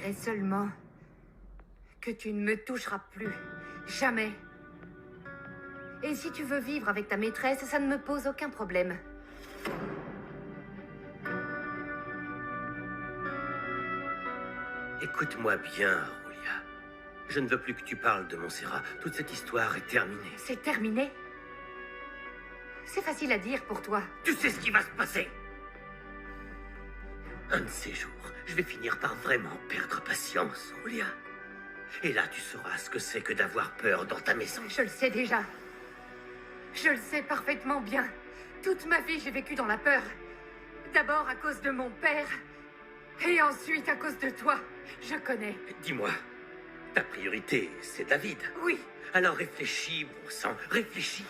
dirai seulement que tu ne me toucheras plus. Jamais. Et si tu veux vivre avec ta maîtresse, ça ne me pose aucun problème. Écoute-moi bien, Roulia. Je ne veux plus que tu parles de Montserrat. Toute cette histoire est terminée. C'est terminé? C'est facile à dire pour toi. Tu sais ce qui va se passer? Un de ces jours, je vais finir par vraiment perdre patience, Roulia. Et là, tu sauras ce que c'est que d'avoir peur dans ta maison. Je le sais déjà. Je le sais parfaitement bien. Toute ma vie, j'ai vécu dans la peur. D'abord à cause de mon père, et ensuite à cause de toi. Je connais. Dis-moi, ta priorité, c'est David. Oui. Alors réfléchis, bon sang, réfléchis.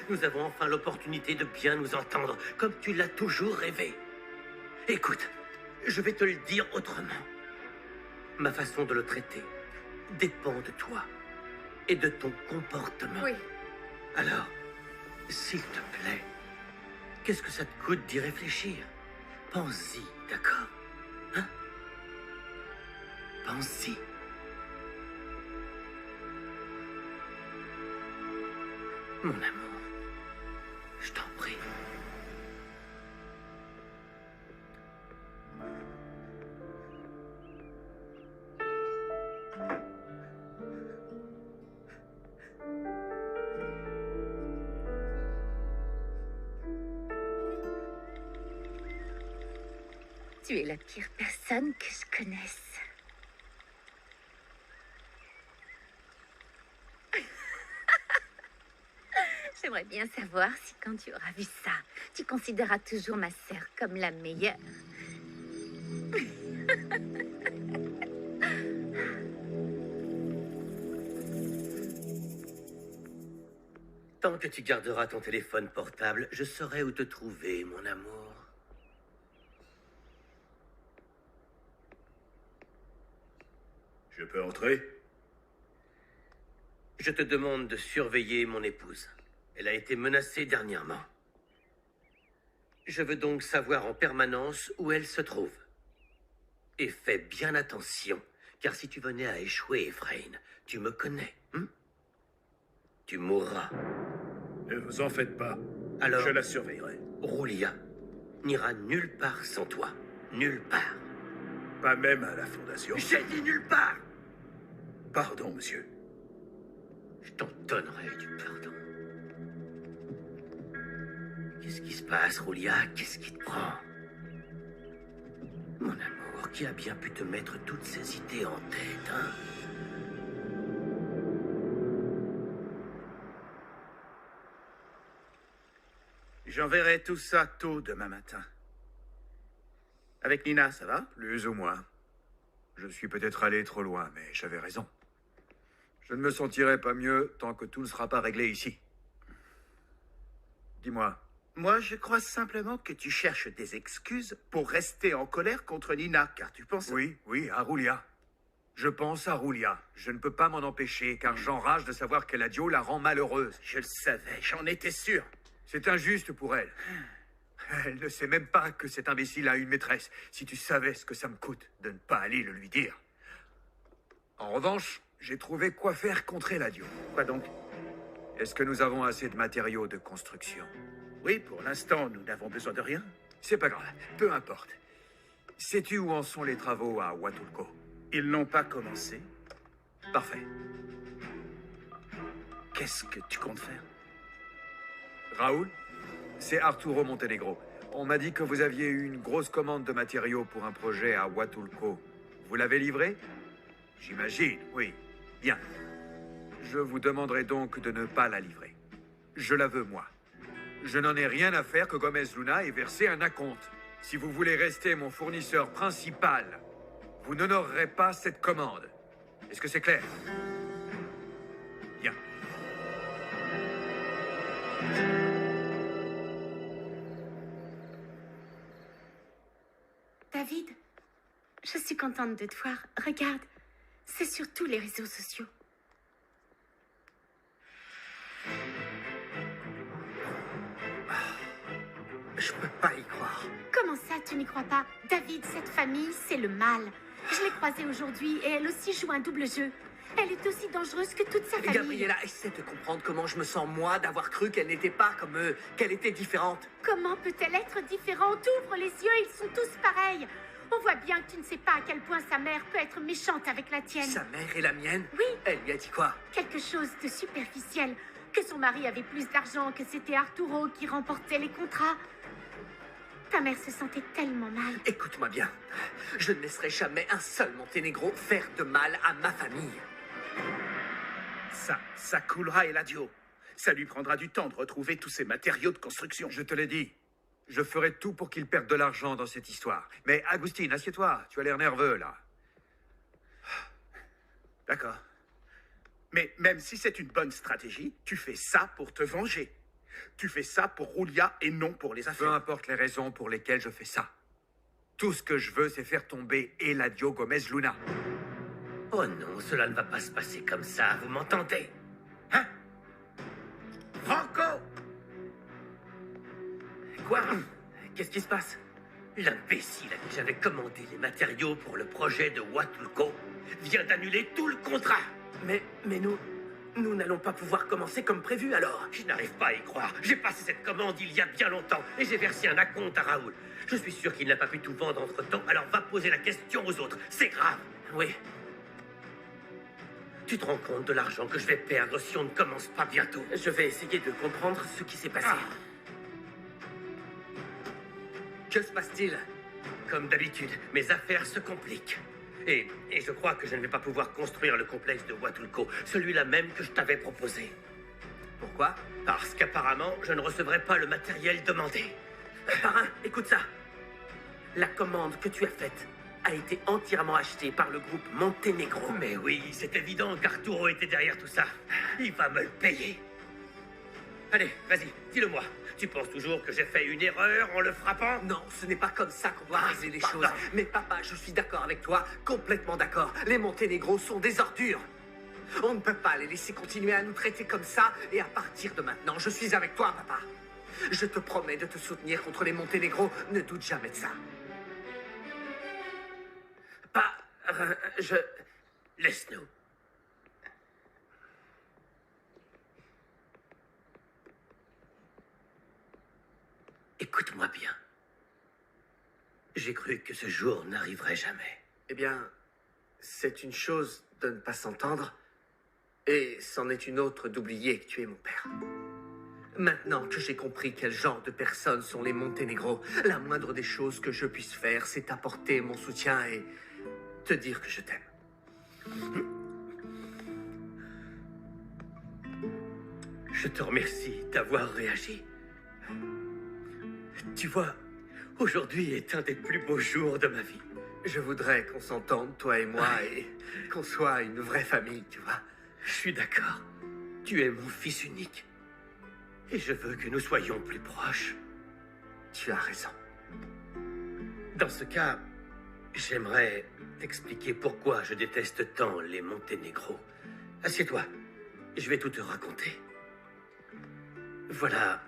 Nous avons enfin l'opportunité de bien nous entendre, comme tu l'as toujours rêvé. Écoute, je vais te le dire autrement. Ma façon de le traiter dépend de toi et de ton comportement. Oui. Alors, s'il te plaît, qu'est-ce que ça te coûte d'y réfléchir? Pense-y, d'accord? Hein? Pense-y. Mon amour, je t'en prie. Tu es la pire personne que je connaisse. J'aimerais bien savoir si quand tu auras vu ça, tu considéreras toujours ma sœur comme la meilleure. Tant que tu garderas ton téléphone portable, je saurai où te trouver, mon amour. Je peux entrer? Je te demande de surveiller mon épouse. Elle a été menacée dernièrement. Je veux donc savoir en permanence où elle se trouve. Et fais bien attention, car si tu venais à échouer, Efrain, tu me connais, hein? Tu mourras. Ne vous en faites pas. Alors, je la surveillerai. Roulia n'ira nulle part sans toi. Nulle part. Pas même à la fondation. J'ai dit nulle part! Pardon, monsieur. Je t'en donnerai du pardon. Qu'est-ce qui se passe, Roulia? Qu'est-ce qui te prend? Mon amour, qui a bien pu te mettre toutes ces idées en tête, hein? J'enverrai tout ça tôt demain matin. Avec Nina, ça va? Plus ou moins. Je suis peut-être allé trop loin, mais j'avais raison. Je ne me sentirai pas mieux tant que tout ne sera pas réglé ici. Dis-moi. Moi, je crois simplement que tu cherches des excuses pour rester en colère contre Nina, car tu penses... Oui, à Roulia. Je pense à Roulia. Je ne peux pas m'en empêcher, car j'enrage de savoir qu'elle Eladio la rend malheureuse. Je le savais, j'en étais sûr. C'est injuste pour elle. Elle ne sait même pas que cet imbécile a une maîtresse. Si tu savais ce que ça me coûte de ne pas aller le lui dire. En revanche, j'ai trouvé quoi faire contre Eladio. Quoi donc? Est-ce que nous avons assez de matériaux de construction? Oui, pour l'instant, nous n'avons besoin de rien. C'est pas grave, peu importe. Sais-tu où en sont les travaux à Huatulco? Ils n'ont pas commencé. Parfait. Qu'est-ce que tu comptes faire? Raoul, c'est Arturo Montenegro. On m'a dit que vous aviez eu une grosse commande de matériaux pour un projet à Huatulco. Vous l'avez livré? J'imagine, oui. Bien. Je vous demanderai donc de ne pas la livrer. Je la veux, moi. Je n'en ai rien à faire que Gomez Luna ait versé un acompte. Si vous voulez rester mon fournisseur principal, vous n'honorerez pas cette commande. Est-ce que c'est clair? Bien. David, je suis contente de te voir. Regarde, c'est sur tous les réseaux sociaux. Je peux pas y croire. Comment ça, tu n'y crois pas? David, cette famille, c'est le mal. Je l'ai croisée aujourd'hui et elle aussi joue un double jeu. Elle est aussi dangereuse que toute sa famille. Gabriella, essaie de comprendre comment je me sens, moi, d'avoir cru qu'elle n'était pas comme eux, qu'elle était différente. Comment peut-elle être différente? Ouvre les yeux, ils sont tous pareils. On voit bien que tu ne sais pas à quel point sa mère peut être méchante avec la tienne. Sa mère et la mienne? Oui. Elle lui a dit quoi? Quelque chose de superficiel. Que son mari avait plus d'argent, que c'était Arturo qui remportait les contrats. Ta mère se sentait tellement mal. Écoute-moi bien. Je ne laisserai jamais un seul Monténégro faire de mal à ma famille. Ça coulera, Eladio. Ça lui prendra du temps de retrouver tous ces matériaux de construction. Je te l'ai dit. Je ferai tout pour qu'il perde de l'argent dans cette histoire. Mais Agustine, assieds-toi. Tu as l'air nerveux, là. D'accord. Mais même si c'est une bonne stratégie, tu fais ça pour te venger. Tu fais ça pour Julia et non pour les Peu affaires. importe les raisons pour lesquelles je fais ça. Tout ce que je veux, c'est faire tomber Eladio Gomez Luna. Oh non, cela ne va pas se passer comme ça, vous m'entendez? Hein? Franco! Quoi? Qu'est-ce qui se passe? L'imbécile à qui j'avais commandé les matériaux pour le projet de Huatulco vient d'annuler tout le contrat. Mais nous n'allons pas pouvoir commencer comme prévu, alors. Je n'arrive pas à y croire. J'ai passé cette commande il y a bien longtemps et j'ai versé un acompte à Raoul. Je suis sûr qu'il n'a pas pu tout vendre entre-temps, alors va poser la question aux autres. C'est grave. Oui. Tu te rends compte de l'argent que je vais perdre si on ne commence pas bientôt? Je vais essayer de comprendre ce qui s'est passé. Que se passe-t-il? Comme d'habitude, mes affaires se compliquent. Et je crois que je ne vais pas pouvoir construire le complexe de Huatulco, celui-là même que je t'avais proposé. Pourquoi? Parce qu'apparemment, je ne recevrai pas le matériel demandé. Parrain, écoute ça. La commande que tu as faite a été entièrement achetée par le groupe Monténégro. Mais oui, c'est évident qu'Arturo était derrière tout ça. Il va me le payer. Allez, vas-y, dis-le-moi. Tu penses toujours que j'ai fait une erreur en le frappant? Non, ce n'est pas comme ça qu'on doit réaliser les pardon. choses. Mais papa, je suis d'accord avec toi, complètement d'accord. Les Monténégros sont des ordures. On ne peut pas les laisser continuer à nous traiter comme ça. Et à partir de maintenant, je suis avec toi, papa. Je te promets de te soutenir contre les Monténégros. Ne doute jamais de ça. Laisse-nous. Écoute-moi bien. J'ai cru que ce jour n'arriverait jamais. Eh bien, c'est une chose de ne pas s'entendre, et c'en est une autre d'oublier que tu es mon père. Maintenant que j'ai compris quel genre de personnes sont les Monténégros, la moindre des choses que je puisse faire, c'est apporter mon soutien et te dire que je t'aime. Je te remercie d'avoir réagi. Tu vois, aujourd'hui est un des plus beaux jours de ma vie. Je voudrais qu'on s'entende, toi et moi, et qu'on soit une vraie famille, tu vois. Je suis d'accord. Tu es mon fils unique. Et je veux que nous soyons plus proches. Tu as raison. Dans ce cas, j'aimerais t'expliquer pourquoi je déteste tant les Monténégros. Assieds-toi. Je vais tout te raconter. Voilà.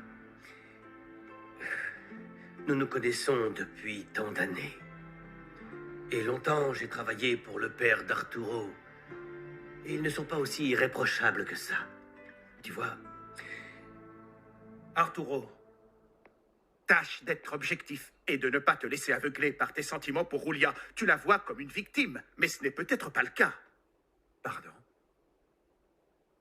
Nous nous connaissons depuis tant d'années. Et longtemps, j'ai travaillé pour le père d'Arturo. Et ils ne sont pas aussi irréprochables que ça. Tu vois? Arturo, tâche d'être objectif et de ne pas te laisser aveugler par tes sentiments pour Julia. Tu la vois comme une victime, mais ce n'est peut-être pas le cas. Pardon?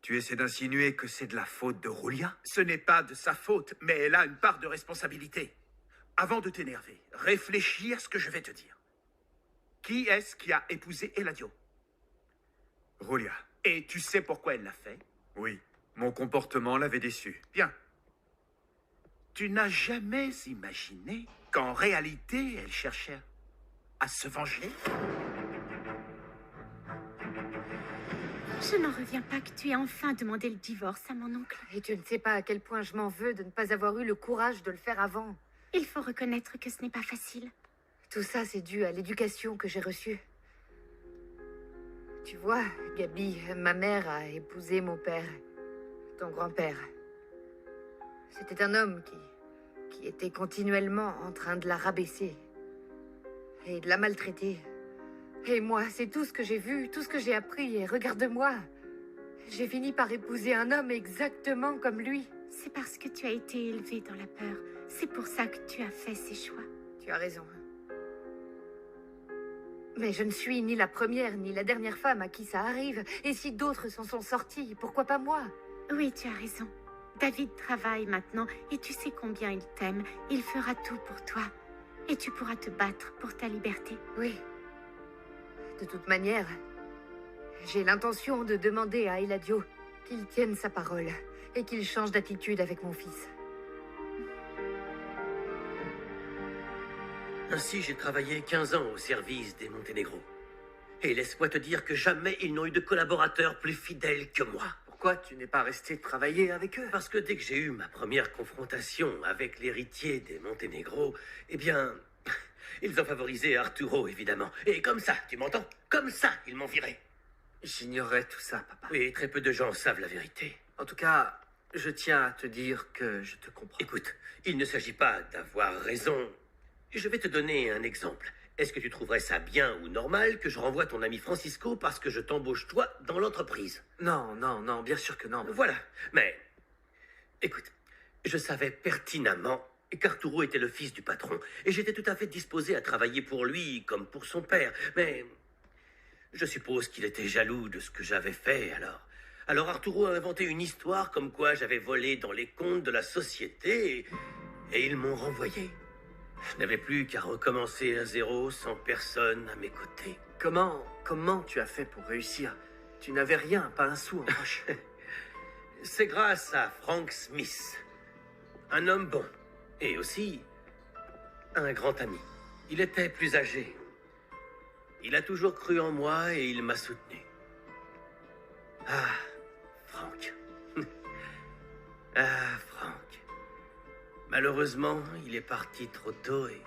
Tu essaies d'insinuer que c'est de la faute de Julia? Ce n'est pas de sa faute, mais elle a une part de responsabilité. Avant de t'énerver, réfléchis à ce que je vais te dire. Qui est-ce qui a épousé Eladio? Julia. Et tu sais pourquoi elle l'a fait? Oui, mon comportement l'avait déçu. Bien. Tu n'as jamais imaginé qu'en réalité, elle cherchait à se venger? Je n'en reviens pas que tu aies enfin demandé le divorce à mon oncle. Et tu ne sais pas à quel point je m'en veux de ne pas avoir eu le courage de le faire avant. Il faut reconnaître que ce n'est pas facile. Tout ça, c'est dû à l'éducation que j'ai reçue. Tu vois, Gabi, ma mère a épousé mon père, ton grand-père. C'était un homme qui était continuellement en train de la rabaisser et de la maltraiter. Et moi, c'est tout ce que j'ai vu, tout ce que j'ai appris, et regarde-moi. J'ai fini par épouser un homme exactement comme lui. C'est parce que tu as été élevé dans la peur. C'est pour ça que tu as fait ces choix. Tu as raison. Mais je ne suis ni la première ni la dernière femme à qui ça arrive. Et si d'autres s'en sont sortis, pourquoi pas moi? Oui, tu as raison. David travaille maintenant et tu sais combien il t'aime. Il fera tout pour toi. Et tu pourras te battre pour ta liberté. Oui. De toute manière, j'ai l'intention de demander à Eladio qu'il tienne sa parole et qu'il change d'attitude avec mon fils. Ainsi, j'ai travaillé 15 ans au service des Monténégro. Et laisse-moi te dire que jamais ils n'ont eu de collaborateurs plus fidèles que moi. Pourquoi tu n'es pas resté travailler avec eux? Parce que dès que j'ai eu ma première confrontation avec l'héritier des Monténégro, eh bien, ils ont favorisé Arturo, évidemment. Et comme ça, tu m'entends? Comme ça, ils m'ont viré. J'ignorais tout ça, papa. Oui, très peu de gens savent la vérité. En tout cas, je tiens à te dire que je te comprends. Écoute, il ne s'agit pas d'avoir raison. Je vais te donner un exemple. Est-ce que tu trouverais ça bien ou normal que je renvoie ton ami Francisco parce que je t'embauche toi dans l'entreprise? Non, non, non, bien sûr que non. Voilà. Mais, écoute, je savais pertinemment qu'Arturo était le fils du patron et j'étais tout à fait disposé à travailler pour lui comme pour son père. Mais je suppose qu'il était jaloux de ce que j'avais fait alors. Alors Arturo a inventé une histoire comme quoi j'avais volé dans les comptes de la société et ils m'ont renvoyé. Je n'avais plus qu'à recommencer à zéro sans personne à mes côtés. Comment tu as fait pour réussir? Tu n'avais rien, pas un sou en poche. C'est grâce à Frank Smith. Un homme bon. Et aussi un grand ami. Il était plus âgé. Il a toujours cru en moi et il m'a soutenu. Ah, Frank. Ah, Frank. Malheureusement, il est parti trop tôt et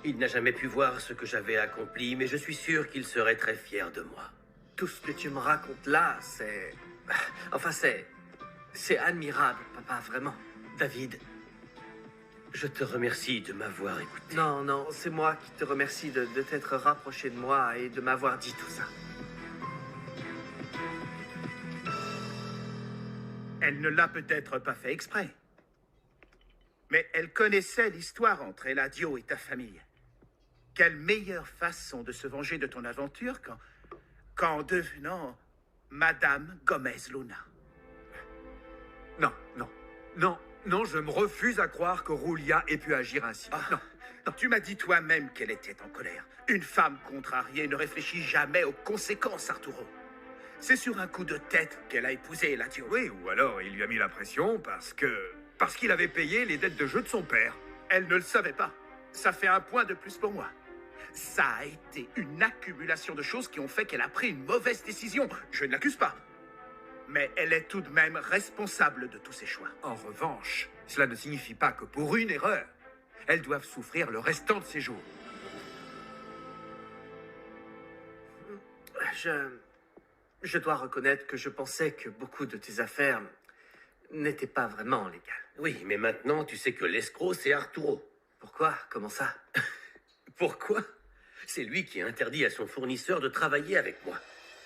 il n'a jamais pu voir ce que j'avais accompli, mais je suis sûr qu'il serait très fier de moi. Tout ce que tu me racontes là, c'est... Enfin, c'est admirable, papa, vraiment. David, je te remercie de m'avoir écouté. Non, non, c'est moi qui te remercie de t'être rapproché de moi et de m'avoir dit tout ça. Elle ne l'a peut-être pas fait exprès. Mais elle connaissait l'histoire entre Eladio et ta famille. Quelle meilleure façon de se venger de ton aventure qu'en devenant Madame Gomez Luna. Non, non, non, non, je me refuse à croire que Roulia ait pu agir ainsi. Ah, Non. tu m'as dit toi-même qu'elle était en colère. Une femme contrariée ne réfléchit jamais aux conséquences, Arturo. C'est sur un coup de tête qu'elle a épousé Eladio. Oui, ou alors il lui a mis la pression parce qu'il avait payé les dettes de jeu de son père. Elle ne le savait pas. Ça fait un point de plus pour moi. Ça a été une accumulation de choses qui ont fait qu'elle a pris une mauvaise décision. Je ne l'accuse pas. Mais elle est tout de même responsable de tous ses choix. En revanche, cela ne signifie pas que pour une erreur, elles doivent souffrir le restant de ses jours. Je dois reconnaître que je pensais que beaucoup de tes affaires n'étaient pas vraiment légales. Oui, mais maintenant, tu sais que l'escroc, c'est Arturo. Pourquoi? Comment ça? Pourquoi? C'est lui qui a interdit à son fournisseur de travailler avec moi.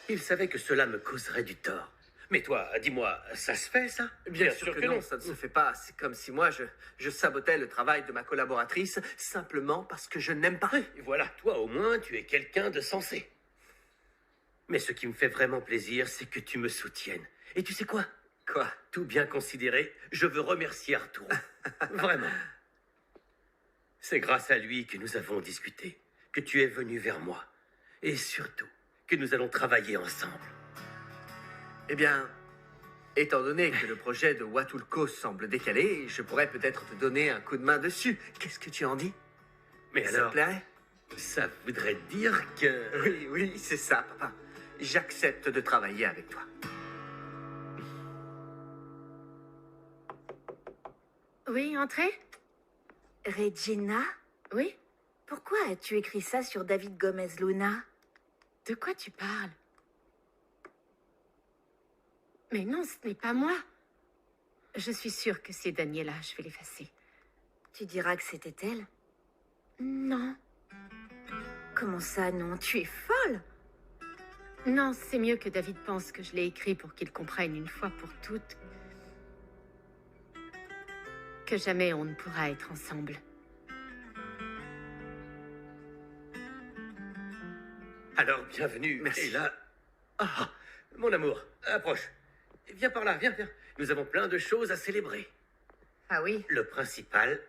Il savait que cela me causerait du tort. Mais toi, dis-moi, ça se fait, ça? Bien sûr que non, ça ne se fait pas. C'est comme si moi, je sabotais le travail de ma collaboratrice simplement parce que je n'aime pas. Et voilà, toi au moins, tu es quelqu'un de sensé. Mais ce qui me fait vraiment plaisir, c'est que tu me soutiennes. Et tu sais quoi? Quoi? Tout bien considéré, je veux remercier Arturo. Vraiment. C'est grâce à lui que nous avons discuté, que tu es venu vers moi. Et surtout, que nous allons travailler ensemble. Eh bien, étant donné que le projet de Huatulco semble décalé, je pourrais peut-être te donner un coup de main dessus. Qu'est-ce que tu en dis? Mais Ça alors, te plairait? ça voudrait dire que... Oui, oui, c'est ça, papa. J'accepte de travailler avec toi. Oui, entrez. Regina, Oui? pourquoi as-tu écrit ça sur David Gomez Luna? De quoi tu parles? Mais non, ce n'est pas moi. Je suis sûre que c'est Daniela, je vais l'effacer. Tu diras que c'était elle? Non. Comment ça, non? Tu es folle? Non, c'est mieux que David pense que je l'ai écrit pour qu'il comprenne une fois pour toutes que jamais on ne pourra être ensemble. Alors, bienvenue. Merci. Et là... Ah, mon amour, approche. Viens par là, viens, viens. Nous avons plein de choses à célébrer. Ah oui? Le principal,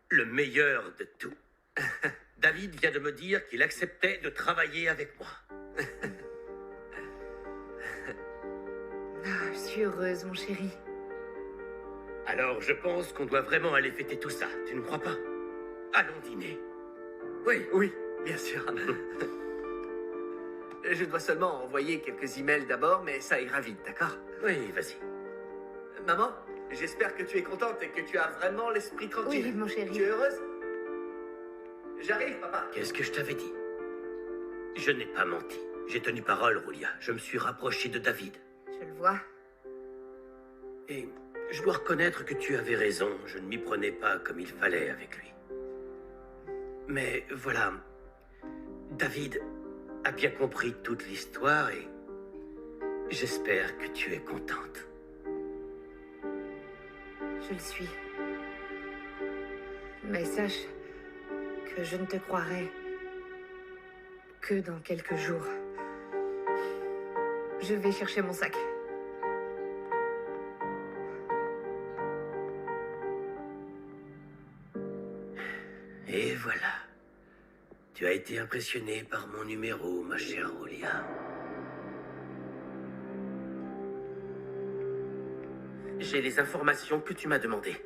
le meilleur de tout. David vient de me dire qu'il acceptait de travailler avec moi. Ah, je suis heureuse, mon chéri. Alors, je pense qu'on doit vraiment aller fêter tout ça. Tu ne crois pas? Allons dîner. Oui. Oui, bien sûr. Je dois seulement envoyer quelques emails d'abord, mais ça ira vite, d'accord? Oui, vas-y. Maman, j'espère que tu es contente et que tu as vraiment l'esprit tranquille. Oui, mon chéri. Tu es heureuse? J'arrive, papa. Qu'est-ce que je t'avais dit? Je n'ai pas menti. J'ai tenu parole, Roulia. Je me suis rapproché de David. Je le vois. Et je dois reconnaître que tu avais raison. Je ne m'y prenais pas comme il fallait avec lui. Mais voilà, David a bien compris toute l'histoire et j'espère que tu es contente. Je le suis. Mais sache que je ne te croirai que dans quelques jours. Je vais chercher mon sac. Et voilà. Tu as été impressionnée par mon numéro, ma chère Roulia. J'ai les informations que tu m'as demandées.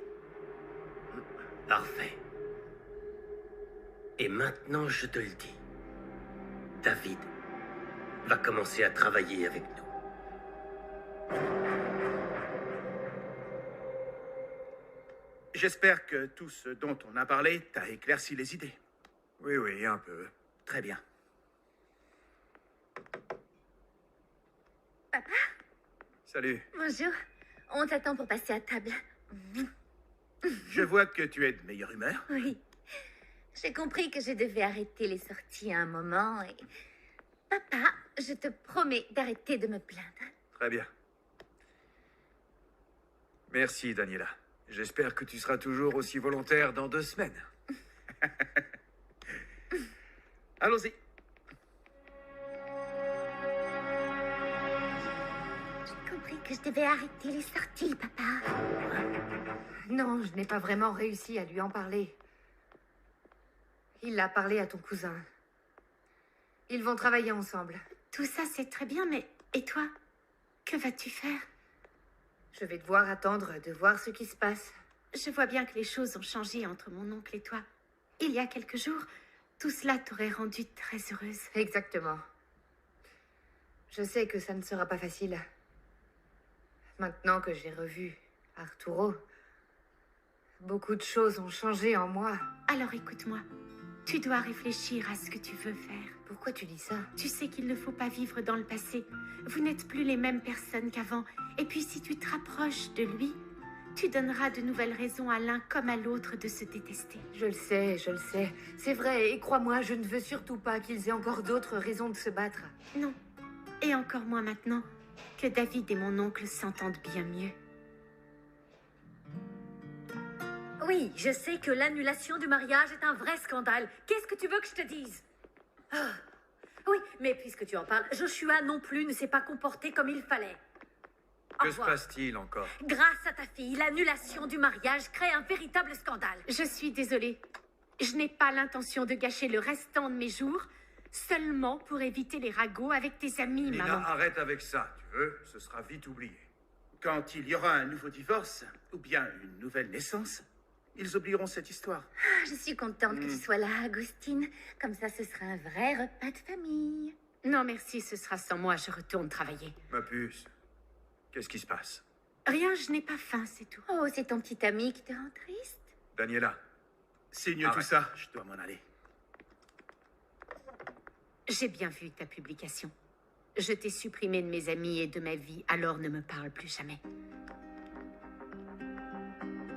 Parfait. Et maintenant, je te le dis. David va commencer à travailler avec nous. J'espère que tout ce dont on a parlé t'a éclairci les idées. Oui, oui, un peu. Très bien. Salut. Bonjour. On t'attend pour passer à table. Je vois que tu es de meilleure humeur. Oui. J'ai compris que je devais arrêter les sorties à un moment et... Papa, je te promets d'arrêter de me plaindre. Très bien. Merci, Daniela. J'espère que tu seras toujours aussi volontaire dans 2 semaines. Allons-y. J'ai compris que je devais arrêter les sorties, papa. Non, je n'ai pas vraiment réussi à lui en parler. Il a parlé à ton cousin. Ils vont travailler ensemble. Tout ça, c'est très bien, mais... Et toi? Que vas-tu faire? Je vais devoir attendre de voir ce qui se passe. Je vois bien que les choses ont changé entre mon oncle et toi. Il y a quelques jours, tout cela t'aurait rendue très heureuse. Exactement. Je sais que ça ne sera pas facile. Maintenant que j'ai revu Arturo, beaucoup de choses ont changé en moi. Alors écoute-moi, tu dois réfléchir à ce que tu veux faire. Pourquoi tu dis ça? Tu sais qu'il ne faut pas vivre dans le passé. Vous n'êtes plus les mêmes personnes qu'avant. Et puis si tu te rapproches de lui, tu donneras de nouvelles raisons à l'un comme à l'autre de se détester. Je le sais, je le sais. C'est vrai, et crois-moi, je ne veux surtout pas qu'ils aient encore d'autres raisons de se battre. Non. Et encore moins maintenant que David et mon oncle s'entendent bien mieux. Oui, je sais que l'annulation du mariage est un vrai scandale. Qu'est-ce que tu veux que je te dise? Ah. Oui, mais puisque tu en parles, Joshua non plus ne s'est pas comporté comme il fallait. Au Que se revoir. passe-t-il encore? Grâce à ta fille, l'annulation du mariage crée un véritable scandale. Je suis désolée. Je n'ai pas l'intention de gâcher le restant de mes jours seulement pour éviter les ragots avec tes amis, Nina, maman. arrête avec ça, tu veux? Ce sera vite oublié. Quand il y aura un nouveau divorce, ou bien une nouvelle naissance, ils oublieront cette histoire. Ah, je suis contente que tu sois là, Agustine. Comme ça, ce sera un vrai repas de famille. Non, merci, ce sera sans moi, je retourne travailler. Ma puce, qu'est-ce qui se passe? Rien, je n'ai pas faim, c'est tout. Oh, c'est ton petit ami qui te rend triste? Daniela, Signe Arrête. tout ça, je dois m'en aller. J'ai bien vu ta publication. Je t'ai supprimé de mes amis et de ma vie, alors ne me parle plus jamais.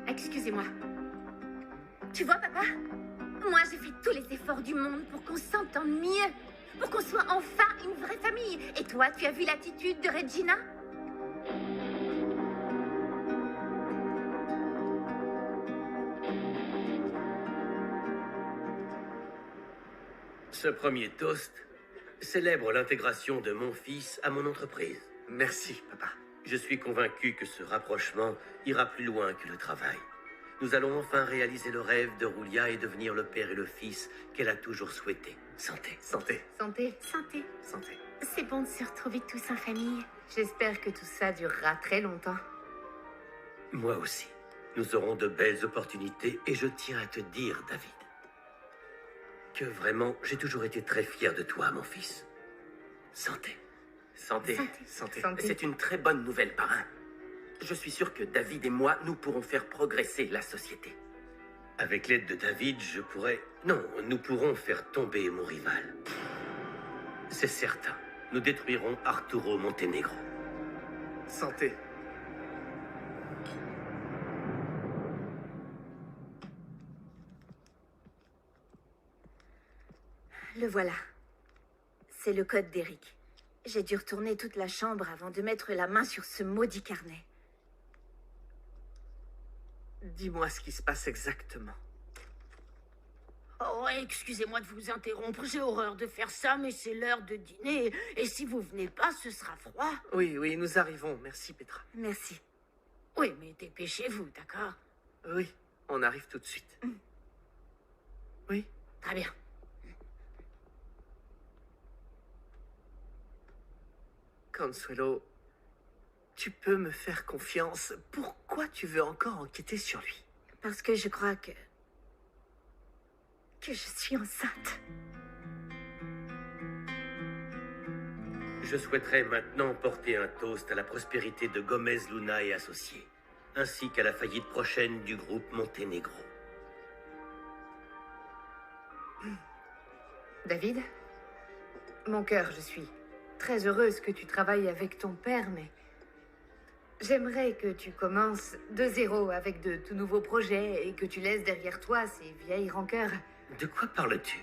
Excusez-moi. Tu vois, papa? Moi, j'ai fait tous les efforts du monde pour qu'on s'entende mieux, pour qu'on soit enfin une vraie famille. Et toi, tu as vu l'attitude de Regina? Ce premier toast célèbre l'intégration de mon fils à mon entreprise. Merci, papa. Je suis convaincu que ce rapprochement ira plus loin que le travail. Nous allons enfin réaliser le rêve de Roulia et devenir le père et le fils qu'elle a toujours souhaité. Santé. Santé. Santé. Santé. Santé. C'est bon de se retrouver tous en famille. J'espère que tout ça durera très longtemps. Moi aussi. Nous aurons de belles opportunités et je tiens à te dire, David, que vraiment, j'ai toujours été très fier de toi, mon fils. Santé. Santé. Santé. Santé. C'est une très bonne nouvelle, parrain. Je suis sûr que David et moi, nous pourrons faire progresser la société. Avec l'aide de David, je pourrais... Non, nous pourrons faire tomber mon rival. C'est certain. Nous détruirons Arturo Montenegro. Santé. Le voilà. C'est le code d'Eric. J'ai dû retourner toute la chambre avant de mettre la main sur ce maudit carnet. Dis-moi ce qui se passe exactement. Oh, excusez-moi de vous interrompre, j'ai horreur de faire ça, mais c'est l'heure de dîner. Et si vous venez pas, ce sera froid. Oui, oui, nous arrivons. Merci, Petra. Merci. Oui, mais dépêchez-vous, d'accord? Oui, on arrive tout de suite. Oui. Très bien. Consuelo, tu peux me faire confiance. Pourquoi tu veux encore enquêter sur lui? Parce que je crois que je suis enceinte. Je souhaiterais maintenant porter un toast à la prospérité de Gomez Luna et associés, ainsi qu'à la faillite prochaine du groupe Montenegro. David, mon cœur, je suis très heureuse que tu travailles avec ton père, mais j'aimerais que tu commences de zéro avec de tout nouveaux projets et que tu laisses derrière toi ces vieilles rancœurs. De quoi parles-tu?